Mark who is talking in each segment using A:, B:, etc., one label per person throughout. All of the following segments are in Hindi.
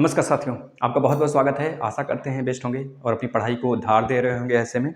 A: नमस्कार साथियों, आपका बहुत बहुत स्वागत है। आशा करते हैं बेस्ट होंगे और अपनी पढ़ाई को धार दे रहे होंगे ऐसे में।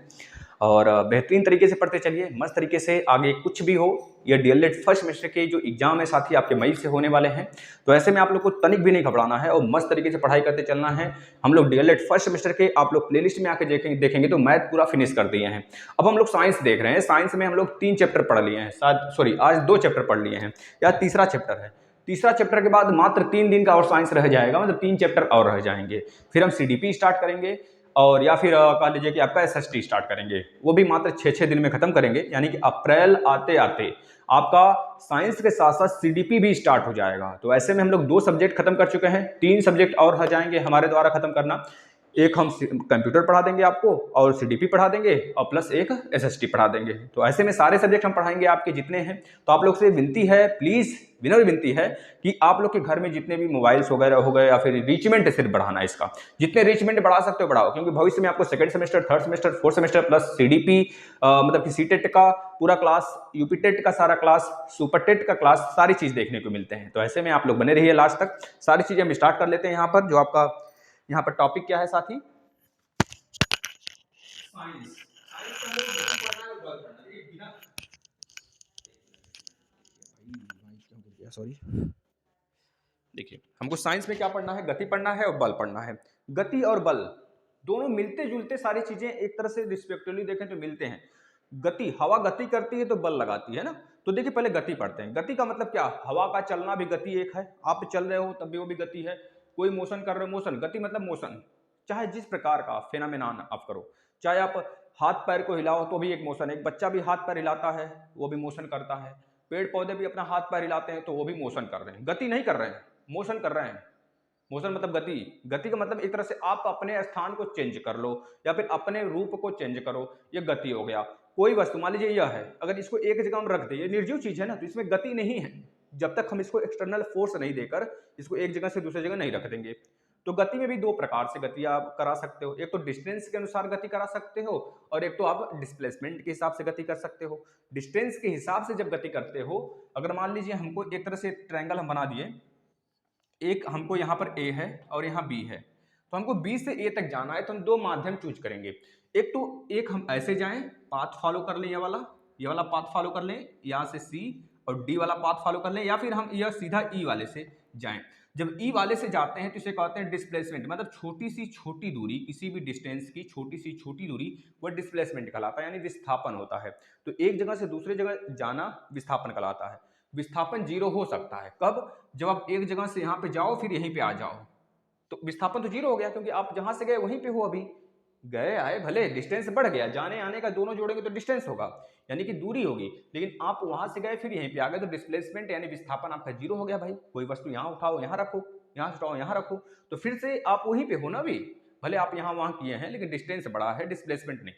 A: और बेहतरीन तरीके से पढ़ते चलिए, मस्त तरीके से। आगे कुछ भी हो, ये डीएलएड फर्स्ट सेमेस्टर के जो एग्जाम है साथी आपके मई से होने वाले हैं, तो ऐसे में आप लोग को तनिक भी नहीं घबराना है और मस्त तरीके से पढ़ाई करते चलना है। हम लोग डीएलएड फर्स्ट सेमेस्टर के आप लोग प्लेलिस्ट में आके देखेंगे तो मैथ पूरा फिनिश कर दिए हैं। अब हम लोग साइंस देख रहे हैं। साइंस में हम लोग 3 चैप्टर पढ़ लिए हैं, शायद सॉरी आज 2 चैप्टर पढ़ लिए हैं या तीसरा चैप्टर है। तीसरा चैप्टर के बाद मात्र 3 दिन का और साइंस रह जाएगा, मतलब 3 चैप्टर और रह जाएंगे। फिर हम सीडीपी स्टार्ट करेंगे और या फिर कह लीजिए कि आपका एसएसटी स्टार्ट करेंगे। वो भी मात्र 6 दिन में खत्म करेंगे, यानी कि अप्रैल आते आते आपका साइंस के साथ साथ सीडीपी भी स्टार्ट हो जाएगा। तो ऐसे में हम लोग 2 सब्जेक्ट खत्म कर चुके हैं, 3 सब्जेक्ट और रह जाएंगे हमारे द्वारा खत्म करना। एक हम कंप्यूटर पढ़ा देंगे आपको और सीडीपी पढ़ा देंगे और प्लस एक एसएसटी पढ़ा देंगे। तो ऐसे में सारे सब्जेक्ट हम पढ़ाएंगे आपके जितने हैं। तो आप लोग से विनती है, प्लीज विनम्र विनती है कि आप लोग के घर में जितने भी मोबाइल्स वगैरह हो गए या फिर रिचमेंट सिर्फ बढ़ाना है इसका, जितने रिचमेंट बढ़ा सकते हो बढ़ाओ, क्योंकि भविष्य में आपको second semester, third semester, fourth semester plus CDP मतलब कि सीटेट का पूरा क्लास, यूपी टेट का सारा क्लास, सुपर टेट का क्लास, सारी चीज देखने को मिलते हैं। तो ऐसे में आप लोग बने रहिए लास्ट तक। सारी चीजें हम स्टार्ट कर लेते हैं। यहाँ पर जो आपका यहाँ पर टॉपिक क्या है साथी, साइंस। सॉरी, देखिए हमको साइंस में क्या पढ़ना है, गति पढ़ना है और बल पढ़ना है। गति और बल दोनों मिलते जुलते सारी चीजें एक तरह से रिस्पेक्टिवली देखें तो मिलते हैं। गति, हवा गति करती है तो बल लगाती है ना। तो देखिए पहले गति पढ़ते हैं। गति का मतलब क्या, हवा का चलना भी गति एक है, आप चल रहे हो तब भी वो भी गति है, कोई मोशन कर रहे हो मोशन, गति मतलब मोशन। चाहे जिस प्रकार का फेनोमेनन आप करो, चाहे आप हाथ पैर को हिलाओ तो भी एक मोशन है। एक बच्चा भी हाथ पैर हिलाता है वो भी मोशन करता है, पेड़ पौधे भी अपना हाथ पैर हिलाते हैं तो वो भी मोशन कर रहे हैं, गति नहीं कर रहे हैं, मोशन कर रहे हैं। मोशन मतलब गति। गति का मतलब एक तरह से आप अपने स्थान को चेंज कर लो या फिर अपने रूप को चेंज करो, ये गति हो गया। कोई वस्तु मान लीजिए यह है, अगर इसको एक जगह हम रख दें, ये निर्जीव चीज है ना, तो इसमें गति नहीं है जब तक हम इसको एक्सटर्नल फोर्स नहीं देकर इसको एक जगह से दूसरी जगह नहीं रख देंगे। तो गति में भी 2 प्रकार से गति आप करा सकते हो, एक तो डिस्टेंस के अनुसार गति करा सकते हो और एक तो आप डिस्प्लेसमेंट के हिसाब से गति कर सकते हो। डिस्टेंस के हिसाब से जब गति करते हो, अगर मान लीजिए हमको एक तरह से ट्रायंगल हम बना दिए, एक हमको यहाँ पर ए है और यहाँ बी है, तो हमको बी से ए तक जाना है तो हम 2 माध्यम चूज करेंगे। एक तो एक हम ऐसे जाएं, पाथ फॉलो कर लें, ये वाला पाथ फॉलो कर लें यहाँ से सी, और डी वाला पाथ फॉलो कर लें, या फिर हम यह सीधा ई वाले से जाएं। जब ई वाले से जाते हैं तो इसे कहते हैं डिस्प्लेसमेंट, मतलब छोटी सी छोटी दूरी, किसी भी डिस्टेंस की छोटी सी छोटी दूरी वह डिस्प्लेसमेंट कहलाता है, यानी विस्थापन होता है। तो एक जगह से दूसरी जगह जाना विस्थापन कहलाता है। विस्थापन 0 हो सकता है कब, जब आप एक जगह से यहाँ पे जाओ फिर यहीं पे आ जाओ, तो विस्थापन तो 0 हो गया, क्योंकि आप जहां से गए वहीं पे हो। अभी गए आए, भले डिस्टेंस बढ़ गया, जाने आने का दोनों जोड़ेंगे तो डिस्टेंस होगा, यानी कि दूरी होगी, लेकिन आप वहां से गए फिर यहीं पे आ गए तो डिस्प्लेसमेंट यानी विस्थापन आपका 0 हो गया। भाई कोई वस्तु यहाँ उठाओ यहाँ रखो, यहाँ उठाओ यहाँ रखो, तो फिर से आप वहीं पे हो ना। भी भले आप यहाँ वहां किए हैं लेकिन डिस्टेंस बड़ा है, डिस्प्लेसमेंट नहीं।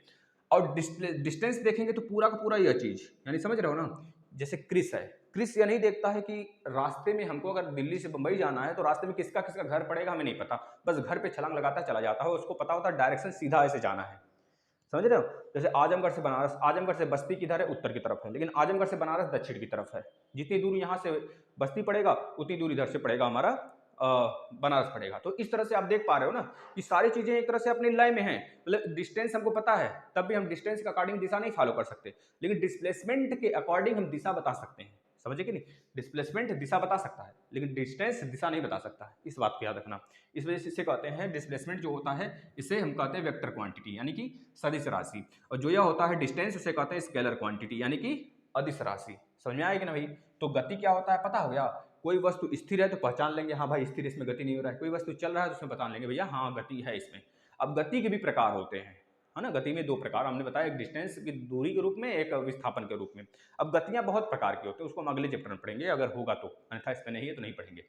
A: और डिस्टेंस देखेंगे तो पूरा का पूरा यह चीज, यानी समझ रहे हो ना। जैसे क्रिस है, क्रिस यह नहीं देखता है कि रास्ते में हमको अगर दिल्ली से बंबई जाना है तो रास्ते में किसका किसका घर पड़ेगा हमें नहीं पता, बस घर पे छलांग लगाता चला जाता है, उसको पता होता है डायरेक्शन सीधा ऐसे जाना है। समझ रहे हो। जैसे आजमगढ़ से बनारस, आजमगढ़ से बस्ती किधर है, उत्तर की तरफ है, लेकिन आजमगढ़ से बनारस दक्षिण की तरफ है। जितनी दूर यहाँ से बस्ती पड़ेगा उतनी दूर इधर से पड़ेगा हमारा बनारस पड़ेगा। तो इस तरह से आप देख पा रहे हो ना कि सारी चीजें एक तरह से अपनी लय में हैं। मतलब डिस्टेंस हमको पता है तब भी हम डिस्टेंस के अकॉर्डिंग दिशा नहीं फॉलो कर सकते, लेकिन डिस्प्लेसमेंट के अकॉर्डिंग हम दिशा बता सकते हैं। समझे कि नहीं, डिस्प्लेसमेंट दिशा बता सकता है लेकिन डिस्टेंस दिशा नहीं बता सकता है, इस बात को याद रखना। इस वजह से इसे कहते हैं डिस्प्लेसमेंट जो होता है इसे हम कहते हैं वेक्टर क्वांटिटी, यानी कि सदिश राशि, और जो यह होता है डिस्टेंस उसे कहते हैं स्केलर क्वांटिटी, यानी कि अदिश राशि। समझ में आएगी ना भाई। तो गति क्या होता है पता हो गया, कोई वस्तु स्थिर है तो पहचान लेंगे हाँ भाई स्थिर, इसमें गति नहीं हो रहा है। कोई वस्तु चल रहा है तो उसमें बता लेंगे भैया हाँ गति है इसमें। अब गति के भी प्रकार होते हैं, है ना। गति में 2 प्रकार हमने बताया, एक डिस्टेंस की दूरी के रूप में, एक विस्थापन के रूप में। अब गतियां बहुत प्रकार की होती है, उसको हम अगले चैप्टर में पढ़ेंगे अगर होगा तो, अन्यथा इस पर नहीं है तो नहीं पढ़ेंगे।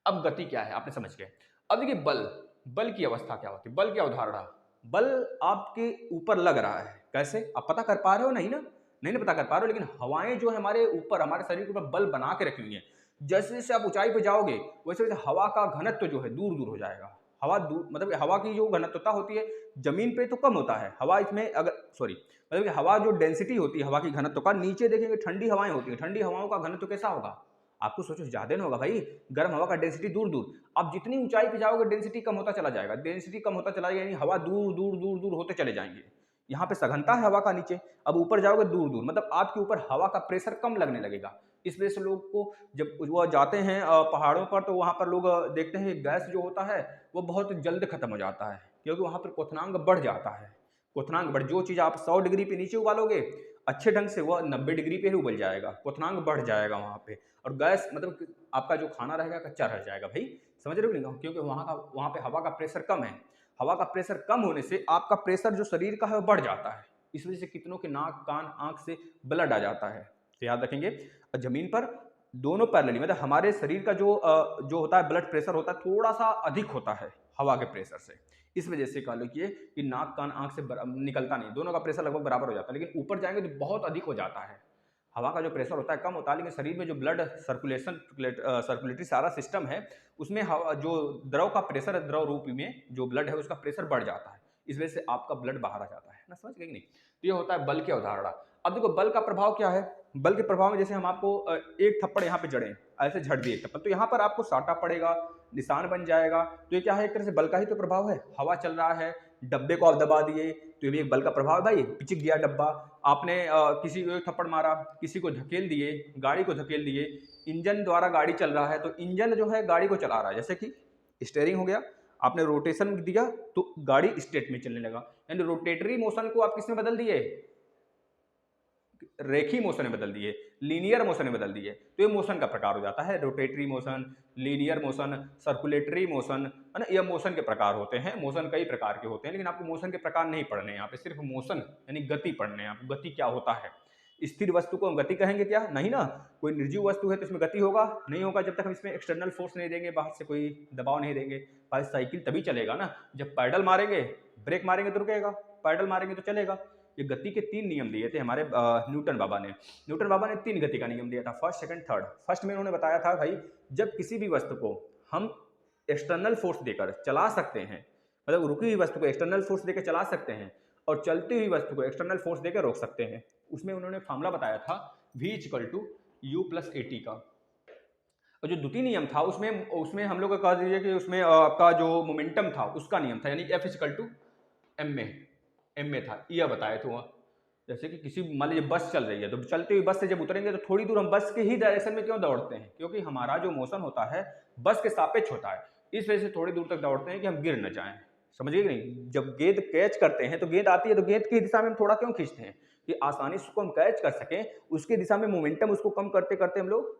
A: अब गति क्या है आपने समझ गए। अब देखिए बल, बल की अवस्था क्या होती है, बल की अवधारणा। बल आपके ऊपर लग रहा है, कैसे आप पता कर पा रहे हो, नहीं ना, नहीं ना पता कर पा रहे हो, लेकिन हवाएं जो है हमारे ऊपर, हमारे शरीर के ऊपर बल बना के रखी हुई है। जैसे जैसे आप ऊंचाई पे जाओगे वैसे वैसे हवा का घनत्व जो है दूर दूर हो जाएगा। हवा दूर मतलब हवा की जो घनत्वता होती है जमीन पे तो कम होता है हवा, इसमें अगर सॉरी मतलब हवा जो डेंसिटी होती है हवा की घनत्व का, नीचे देखेंगे ठंडी हवाएं होती है, ठंडी हवाओं का घनत्व कैसा होगा, आपको सोचो ज़्यादा ना होगा भाई, गर्म हवा का डेंसिटी दूर दूर, आप जितनी ऊंचाई पे जाओगे डेंसिटी कम होता चला जाएगा, डेंसिटी कम होता चला जाएगा, यानी हवा दूर दूर दूर दूर होते चले जाएंगे। यहाँ पे सघनता है हवा का नीचे, अब ऊपर जाओगे दूर दूर, मतलब आपके ऊपर हवा का प्रेशर कम लगने लगेगा। इस वजह से लोग को जब वो जाते हैं पहाड़ों पर, तो वहाँ पर लोग देखते हैं गैस जो होता है वो बहुत जल्द खत्म हो जाता है, क्योंकि वहाँ पर क्वथनांक बढ़ जाता है। क्वथनांक बढ़, जो चीज़ आप 100 डिग्री पे नीचे उबालोगे अच्छे ढंग से वो 90 डिग्री पे ही उबल जाएगा, क्वथनांक बढ़ जाएगा वहाँ पे, और गैस मतलब कि आपका जो खाना रहेगा कच्चा रह जाएगा भाई, समझ रहे हो नहीं, क्योंकि वहाँ पे हवा का प्रेशर कम है। हवा का प्रेशर कम होने से आपका प्रेशर जो शरीर का है वो बढ़ जाता है, इस वजह से कितनों के नाक कान आंख से ब्लड आ जाता है। तो याद रखेंगे, जमीन पर दोनों पैरेलली, मतलब हमारे शरीर का जो होता है ब्लड प्रेशर होता है थोड़ा सा अधिक होता है हवा के प्रेशर से, इस वजह से कह लो कि नाक कान आंख से निकलता नहीं, दोनों का प्रेशर लगभग बराबर हो जाता है, लेकिन ऊपर जाएंगे तो बहुत अधिक हो जाता है। हवा का जो प्रेशर होता है कम होता है, लेकिन शरीर में जो ब्लड सर्कुलेटरी सारा सिस्टम है उसमें जो द्रव का प्रेशर है, द्रव रूप में जो ब्लड है उसका प्रेशर बढ़ जाता है, इस वजह से आपका ब्लड बाहर आ जाता है ना, समझ गए कि नहीं। तो ये होता है बल की अवधारणा। अब देखो बल का प्रभाव क्या है, बल के प्रभाव में जैसे हम आपको एक थप्पड़ यहाँ पे जड़े, ऐसे झड़ दिए थप्पड़, तो यहाँ पर आपको साटा पड़ेगा, निशान बन जाएगा, तो ये क्या है, एक तरह से बल का ही तो प्रभाव है। हवा चल रहा है, डब्बे को आप दबा दिए, तो ये भी एक बल का प्रभाव है भाई, पिचक गया डब्बा। आपने किसी को थप्पड़ मारा, किसी को धकेल दिए, गाड़ी को धकेल दिए, इंजन द्वारा गाड़ी चल रहा है, तो इंजन जो है गाड़ी को चला रहा है, जैसे कि स्टीयरिंग हो गया, आपने रोटेशन दिया तो गाड़ी स्टेट में चलने लगा, यानी रोटेटरी मोशन को आप किस में बदल दिए, रेखी मोशन में बदल दिए, लीनियर मोशन में बदल दिए, तो ये मोशन का प्रकार हो जाता है, rotatory motion, linear motion, circulatory motion, है ना, ये मोशन के प्रकार होते हैं। मोशन कई प्रकार के होते हैं, लेकिन आपको मोशन के प्रकार नहीं पढ़ने, यहाँ पे सिर्फ मोशन यानी गति पढ़ने हैं आपको, गति क्या होता है। स्थिर वस्तु को हम गति कहेंगे क्या, नहीं ना, कोई निर्जीव वस्तु है तो इसमें गति होगा, नहीं होगा जब तक हम इसमें एक्सटर्नल फोर्स नहीं देंगे, बाहर से कोई दबाव नहीं देंगे। भाई साइकिल तभी चलेगा ना जब पैडल मारेंगे, ब्रेक मारेंगे तो रुकेगा, पैडल मारेंगे तो चलेगा। ये गति के 3 नियम दिए थे हमारे न्यूटन बाबा ने। न्यूटन बाबा ने 3 गति का नियम दिया था, फर्स्ट सेकंड थर्ड। फर्स्ट में उन्होंने बताया था भाई जब किसी भी वस्तु को हम एक्सटर्नल फोर्स देकर चला सकते हैं, मतलब रुकी हुई वस्तु को एक्सटर्नल फोर्स देकर चला सकते हैं और चलती हुई वस्तु को एक्सटर्नल फोर्स देकर रोक सकते हैं, उसमें उन्होंने फार्मूला बताया था V = U + AT का। और जो द्वितीय नियम था उसमें हम लोग कह दीजिए कि उसमें आपका जो मोमेंटम था उसका नियम था, यानी F = m में था, यह बताया था। जैसे कि किसी मान लीजिए बस चल रही है, तो चलती हुई बस से जब उतरेंगे तो थोड़ी दूर हम बस के ही डायरेक्शन में क्यों दौड़ते हैं, क्योंकि हमारा जो मोशन होता है बस के सापेक्ष होता है, इस वजह से थोड़ी दूर तक दौड़ते हैं कि हम गिर न जाएं, समझिए कि नहीं। जब गेंद कैच करते हैं तो गेंद आती है तो गेंद की दिशा में हम थोड़ा क्यों खींचते हैं, कि आसानी से उसको हम कैच कर सकें, उसकी दिशा में मोमेंटम उसको कम करते करते हम लोग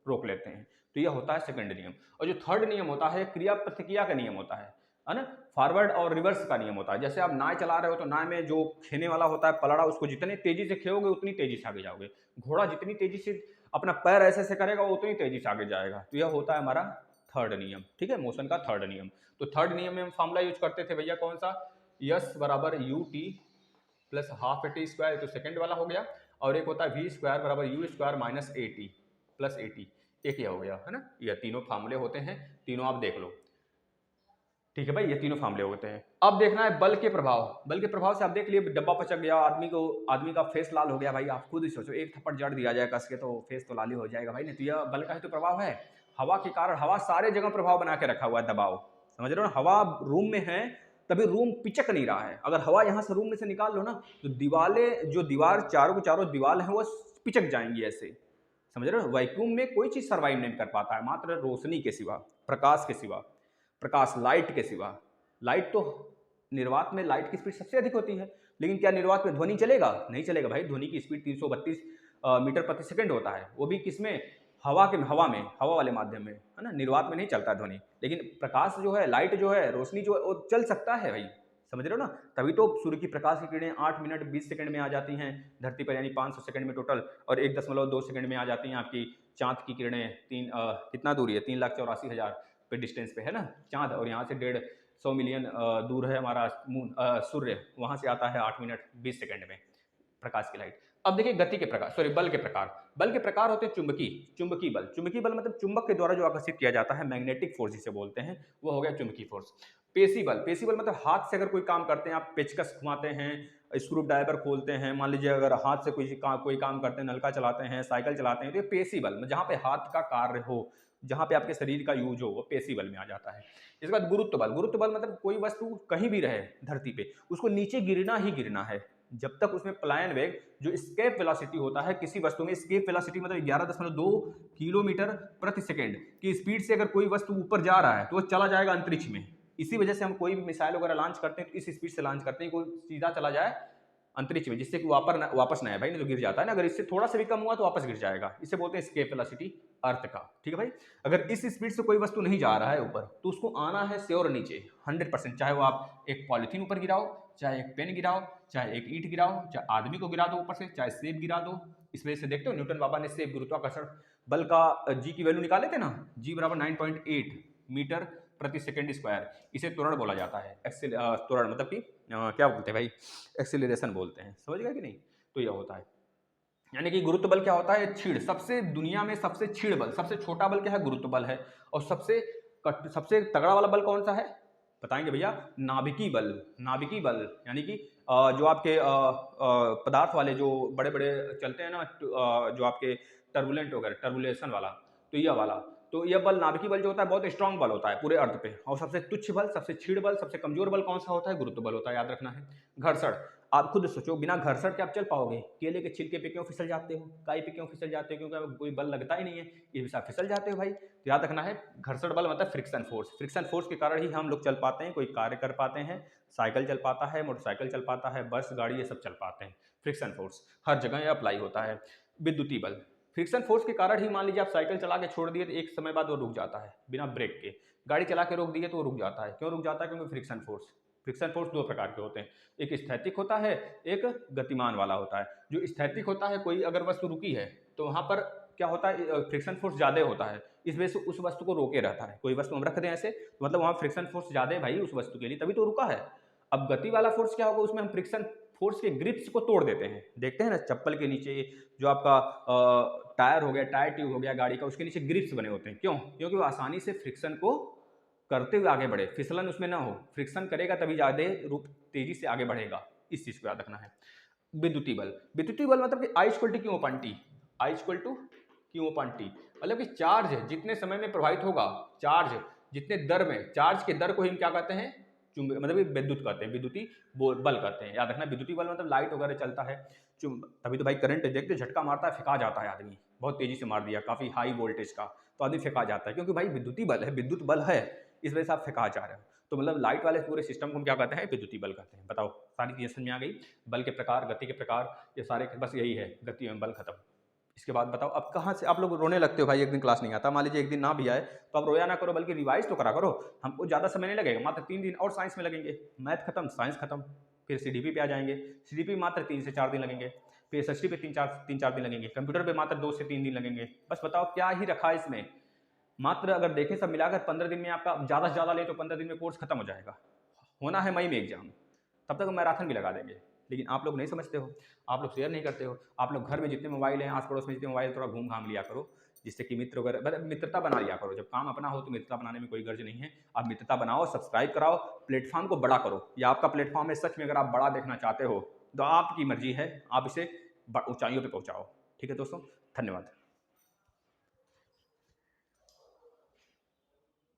A: रोक लेते हैं। तो यह होता है सेकंड नियम। और जो थर्ड नियम होता है क्रिया प्रतिक्रिया का नियम होता है ना, फॉरवर्ड और रिवर्स का नियम होता है। जैसे आप नाव चला रहे हो तो नाव में जो खेने वाला होता है पलड़ा, उसको जितने तेजी से खेओगे उतनी तेजी से आगे जाओगे। घोड़ा जितनी तेजी से अपना पैर ऐसे ऐसे करेगा उतनी तेजी से आगे जाएगा। तो यह होता है हमारा थर्ड नियम, ठीक है, मोशन का थर्ड नियम। तो थर्ड नियम में हम फॉर्मूला यूज करते थे भैया कौन सा, यस बराबर ut plus half A T square, तो सेकंड वाला हो गया, और एक होता है v स्क्वायर बराबर u square minus A T plus A T, एक यह हो गया है ना। यह तीनों फार्मूले होते हैं, तीनों आप देख लो, ठीक है भाई, ये तीनों फार्मूले होते हैं। अब देखना है बल के प्रभाव। बल के प्रभाव से आप देख लिए डब्बा पचक गया, आदमी का फेस लाल हो गया, भाई आप खुद ही सोचो, एक थप्पड़ जड़ दिया जाए कस के तो फेस तो लाल ही हो जाएगा भाई, नहीं तो यह बल का ही तो प्रभाव है। हवा के कारण, हवा सारे जगह प्रभाव बना के रखा हुआ है, दबाव, समझ रहे हो ना। हवा रूम में है तभी रूम पिचक नहीं रहा है, अगर हवा यहाँ से रूम में से निकाल लो ना तो दीवार चारों के चारों दीवार है वो पिचक जाएंगी ऐसे, समझ रहे हो। वैक्यूम में कोई चीज सर्वाइव नहीं कर पाता है, मात्र रोशनी के सिवा, प्रकाश के सिवा, प्रकाश लाइट के सिवा। लाइट तो निर्वात में लाइट की स्पीड सबसे अधिक होती है, लेकिन क्या निर्वात में ध्वनि चलेगा, नहीं चलेगा भाई। ध्वनि की स्पीड 332 मीटर प्रति सेकंड होता है, वो भी किसमें, हवा वाले माध्यम में, है ना। निर्वात में नहीं चलता है ध्वनि, लेकिन प्रकाश जो है, लाइट जो है, रोशनी जो है वो चल सकता है भाई, समझ रहे हो ना। तभी तो सूर्य की प्रकाश की किरणें 8 मिनट 20 सेकंड में आ जाती हैं धरती पर, यानी 500 सेकंड में टोटल, और 1.2 सेकंड में आ जाती हैं आपकी चांद की किरणें। कितना दूरी है, 3,84,000 पे डिस्टेंस पे है ना चांद, और यहाँ से 150 मिलियन दूर है हमारा सूर्य, वहाँ से आता है 8 मिनट 20 सेकंड में प्रकाश की लाइट। अब देखिए गति के प्रकार, सॉरी बल के प्रकार। बल के प्रकार होते हैं चुंबकीय बल। चुंबकीय बल मतलब चुंबक के द्वारा जो आकर्षित किया जाता है, मैग्नेटिक फोर्स जिसे बोलते हैं, वो हो गया चुंबकीय फोर्स। पेशी बल मतलब हाथ से अगर कोई काम करते हैं, आप पेचकस घुमाते हैं, स्क्रू ड्राइवर खोलते हैं, मान लीजिए अगर हाथ से कोई काम करते हैं, नलका चलाते हैं, साइकिल चलाते हैं, तो ये पेशी बल, जहाँ पे हाथ का कार्य हो, जहाँ पे आपके शरीर का यूज हो, वो पेशी बल में आ जाता है। इसके बाद गुरुत्व बल। गुरुत्व बल मतलब कोई वस्तु कहीं भी रहे धरती पे, उसको नीचे गिरना ही गिरना है जब तक उसमें पलायन वेग, जो एस्केप वेलोसिटी होता है किसी वस्तु में, एस्केप वेलोसिटी मतलब 11.2 किलोमीटर प्रति सेकेंड की स्पीड से अगर कोई वस्तु ऊपर जा रहा है तो वो चला जाएगा अंतरिक्ष में। इसी वजह से हम कोई भी मिसाइल वगैरह लॉन्च करते हैं तो इस स्पीड से लॉन्च करते हैं, कोई सीधा चला जाए अंतरिक्ष में, जिससे कि वापस ना आए भाई, नहीं तो गिर जाता है ना, अगर इससे थोड़ा सा भी कम हुआ तो वापस गिर जाएगा। इसे बोलते हैं एस्केप वेलोसिटी अर्थ का, ठीक है भाई। अगर इस स्पीड से कोई वस्तु नहीं जा रहा है ऊपर तो उसको आना है श्योर नीचे 100%, चाहे वो आप एक पॉलिथीन ऊपर गिराओ, चाहे एक पेन गिराओ, चाहे एक ईंट गिराओ, चाहे आदमी को गिरा दो ऊपर से, चाहे सेब गिरा दो। इस वजह से देखते हो न्यूटन बाबा ने सेब गुरुत्वाकर्षण बल का जी की वैल्यू निकाले थे ना, जी बराबर 9.8 मीटर प्रति सेकेंड स्क्वायर। इसे त्वरण बोला जाता है। त्वरण मतलब कि क्या बोलते हैं भाई, एक्सेलरेशन बोलते हैं, समझ गया कि नहीं। तो यह होता है, यानी कि गुरुत्व बल क्या होता है, छीड़, सबसे दुनिया में सबसे छीड़ बल, सबसे छोटा बल क्या है, गुरुत्व बल है। और सबसे तगड़ा वाला बल कौन सा है, बताएंगे भैया, नाभिकीय बल। नाभिकीय बल यानी कि जो आपके पदार्थ वाले जो बड़े बड़े चलते हैं ना, जो आपके टर्बुलेंट वगैरह, टर्बुलेशन वाला, तो यह वाला, तो यह बल नाभिकीय बल जो होता है बहुत स्ट्रांग बल होता है पूरे अर्थ पे। और सबसे तुच्छ बल, सबसे छीड़ बल, सबसे कमजोर बल कौन सा होता है, गुरुत्व बल होता है, याद रखना है। घर्षण, आप खुद सोचो, बिना घर्षण के आप चल पाओगे, केले के छिलके पे क्यों फिसल जाते हो, काई पे क्यों फिसल जाते हो, क्योंकि कोई बल लगता ही नहीं है, ये भी आप फिसल जाते हो भाई। तो याद रखना है, घर्षण बल मतलब फ्रिक्शन फोर्स। फ्रिक्शन फोर्स के कारण ही हम लोग चल पाते हैं, कोई कार्य कर पाते हैं, साइकिल चल पाता है, मोटरसाइकिल चल पाता है, बस गाड़ी ये सब चल पाते हैं। फ्रिक्शन फोर्स हर जगह अप्लाई होता है। विद्युतीय बल, फ्रिक्शन फोर्स के कारण ही मान लीजिए आप साइकिल चला के छोड़ दिए तो एक समय बाद वो रुक जाता है बिना ब्रेक के, गाड़ी चला के रोक दिए तो वो रुक जाता है। क्यों रुक जाता है, क्योंकि फ्रिक्शन फोर्स। फ्रिक्शन फोर्स दो प्रकार के होते हैं, एक स्थैतिक होता है, एक गतिमान वाला होता है। जो स्थैतिक होता है, कोई अगर वस्तु रुकी है तो वहां पर क्या होता है, फ्रिक्शन फोर्स ज्यादा होता है, इस वजह से उस वस्तु को रोके रहता है। कोई वस्तु हम रख दें ऐसे तो मतलब वहां फ्रिक्शन फोर्स ज्यादा है भाई उस वस्तु के लिए, तभी तो रुका है। अब गति वाला फोर्स क्या होगा, उसमें हम फ्रिक्शन फोर्स के ग्रिप्स को तोड़ देते हैं। देखते हैं ना चप्पल के नीचे जो आपका टायर हो गया, टायर ट्यूब हो गया गाड़ी का, उसके नीचे ग्रिप्स बने होते हैं। क्यों, क्योंकि वो आसानी से फ्रिक्शन को करते हुए आगे बढ़े, फिसलन उसमें ना हो, फ्रिक्शन करेगा तभी ज्यादा तेजी से आगे बढ़ेगा। इस चीज को याद रखना है। विद्युतीय बल, विद्युतीय बल मतलब कि I equal to Q upon T, I equal to Q upon T, मतलब कि चार्ज जितने समय में प्रभावित होगा, चार्ज जितने दर में, चार्ज के दर को ही हम क्या कहते हैं, मतलब विद्युत कहते हैं, विद्युतीय बल कहते हैं। याद रखना, विद्युतीय बल मतलब लाइट वगैरह चलता है, तभी तो भाई करंट देखते झटका मारता है, फेंका जाता है आदमी, बहुत तेजी से मार दिया काफी हाई वोल्टेज का, तो आदमी फेंका जाता है, क्योंकि भाई विद्युतीय बल है, विद्युत बल है, इस वजह से आप फेंका जा रहे हो। तो मतलब लाइट वाले पूरे सिस्टम को हम क्या कहते हैं, विद्युतीय बल कहते हैं। बताओ, सारी चीजें समझ में आ गई, बल के प्रकार, गति के प्रकार, ये सारे बस यही है, गति में बल खत्म। इसके बाद बताओ, अब कहाँ से आप लोग रोने लगते हो भाई, एक दिन क्लास नहीं आता, मान लीजिए एक दिन ना भी आए तो आप रोया ना करो, बल्कि रिवाइज तो करा करो। हमको ज़्यादा समय नहीं लगेगा, मात्र 3 दिन और साइंस में लगेंगे, मैथ खत्म, साइंस खत्म, फिर CDP पे आ जाएंगे, CDP मात्र 3 से 4 दिन लगेंगे, फिर SST पे 3-4 दिन लगेंगे, कंप्यूटर पे मात्र 2 से 3 दिन लगेंगे। बस बताओ क्या ही रखा है इसमें, मात्र अगर देखें सब मिलाकर 15 दिन में आपका, ज़्यादा से ज़्यादा ले तो 15 दिन में कोर्स खत्म हो जाएगा। होना है मई में एग्जाम, तब तक मैराथन भी लगा देंगे। लेकिन आप लोग नहीं समझते हो, आप लोग शेयर नहीं करते हो, आप लोग घर में जितने मोबाइल हैं, आस पड़ोस में जितने मोबाइल, थोड़ा घूम घाम लिया करो, जिससे कि मित्र वगैरह, मित्रता बना लिया करो। जब काम अपना हो तो मित्रता बनाने में कोई गर्ज नहीं है, आप मित्रता बनाओ, सब्सक्राइब कराओ, प्लेटफॉर्म को बड़ा करो। या आपका प्लेटफॉर्म है, सच में अगर आप बड़ा देखना चाहते हो तो आपकी मर्जी है, आप इसे ऊंचाइयों पर पहुंचाओ। ठीक है दोस्तों, धन्यवाद।